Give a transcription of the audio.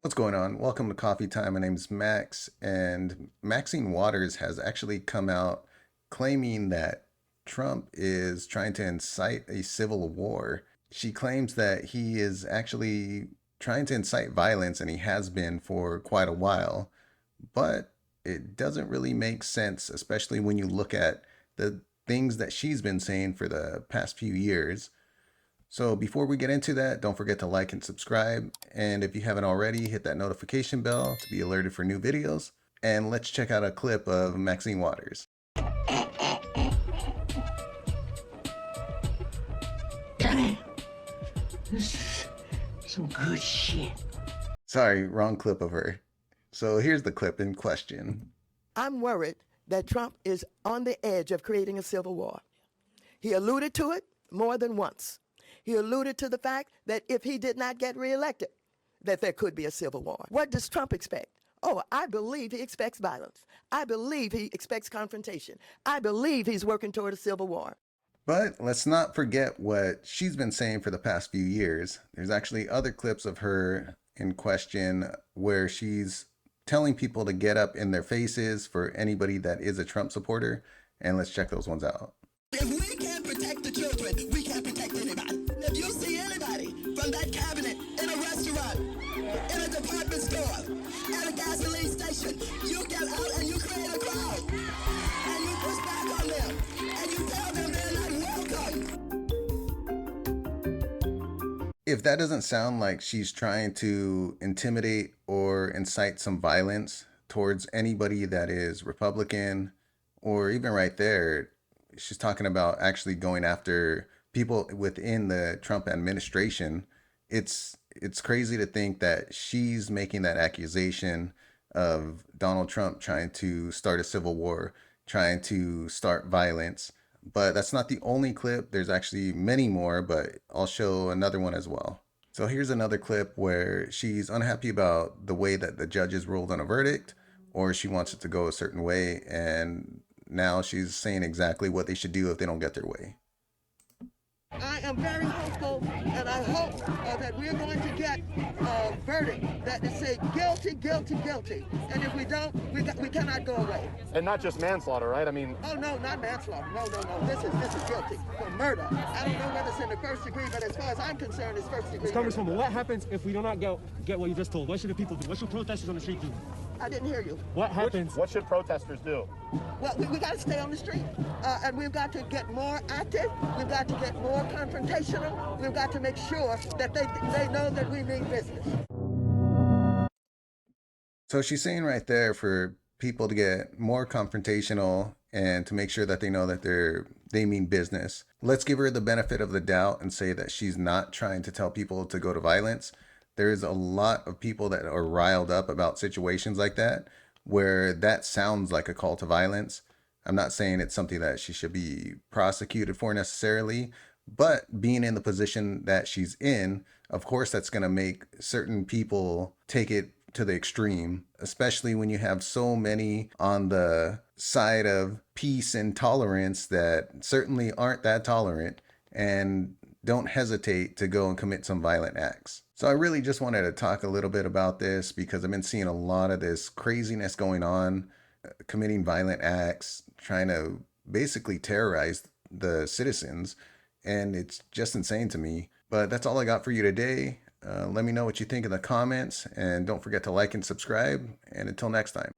What's going on? Welcome to Coffee Time. My name is Max, and Maxine Waters has actually come out claiming that Trump is trying to incite a civil war. She claims that he is actually trying to incite violence, and he has been for quite a while, but it doesn't really make sense, especially when you look at the things that she's been saying for the past few years. So before we get into that, don't forget to like and subscribe. And if you haven't already, hit that notification bell to be alerted for new videos. And let's check out a clip of Maxine Waters. Damn, this is some good shit. Sorry, wrong clip of her. So here's the clip in question. I'm worried that Trump is on the edge of creating a civil war. He alluded to it more than once. He alluded to the fact that if he did not get reelected, that there could be a civil war. What does Trump expect? Oh, I believe he expects violence. I believe he expects confrontation. I believe he's working toward a civil war. But let's not forget what she's been saying for the past few years. There's actually other clips of her in question where she's telling people to get up in their faces for anybody that is a Trump supporter. And let's check those ones out. If we can't protect the children, we can't protect anybody. If you see anybody from that cabinet in a restaurant, in a department store, at a gasoline station, you get out and you create a crowd. And you push back on them. And you tell them they're not welcome. If that doesn't sound like she's trying to intimidate or incite some violence towards anybody that is Republican, or even right there, she's talking about actually going after people within the Trump administration. It's crazy to think that she's making that accusation of Donald Trump trying to start a civil war, trying to start violence. But that's not the only clip. There's actually many more, but I'll show another one as well. So here's another clip where she's unhappy about the way that the judges ruled on a verdict, or she wants it to go a certain way, and now she's saying exactly what they should do if they don't get their way. I am very hopeful, and I hope that we're going to get a verdict that is say guilty, guilty, guilty. And if we don't, we cannot go away. And not just manslaughter, right? I mean, Oh no, not manslaughter. No, no, no. This is guilty for murder. I don't know whether it's in the first degree, but as far as I'm concerned, it's first degree. Congresswoman, what happens if we do not get what you just told? What should the people do? What should protesters on the street do? I didn't hear you. What happens? what should protesters do? Well, we got to stay on the street, and we've got to get more active. We've got to get more confrontational. We've got to make sure that they know that we mean business. So she's saying right there for people to get more confrontational and to make sure that they know that they mean business. Let's give her the benefit of the doubt and say that she's not trying to tell people to go to violence. There's a lot of people that are riled up about situations like that, where that sounds like a call to violence. I'm not saying it's something that she should be prosecuted for necessarily, but being in the position that she's in, of course, that's going to make certain people take it to the extreme, especially when you have so many on the side of peace and tolerance that certainly aren't that tolerant and don't hesitate to go and commit some violent acts. So I really just wanted to talk a little bit about this because I've been seeing a lot of this craziness going on, committing violent acts, trying to basically terrorize the citizens. And it's just insane to me. But that's all I got for you today. Let me know what you think in the comments, and don't forget to like and subscribe. And until next time.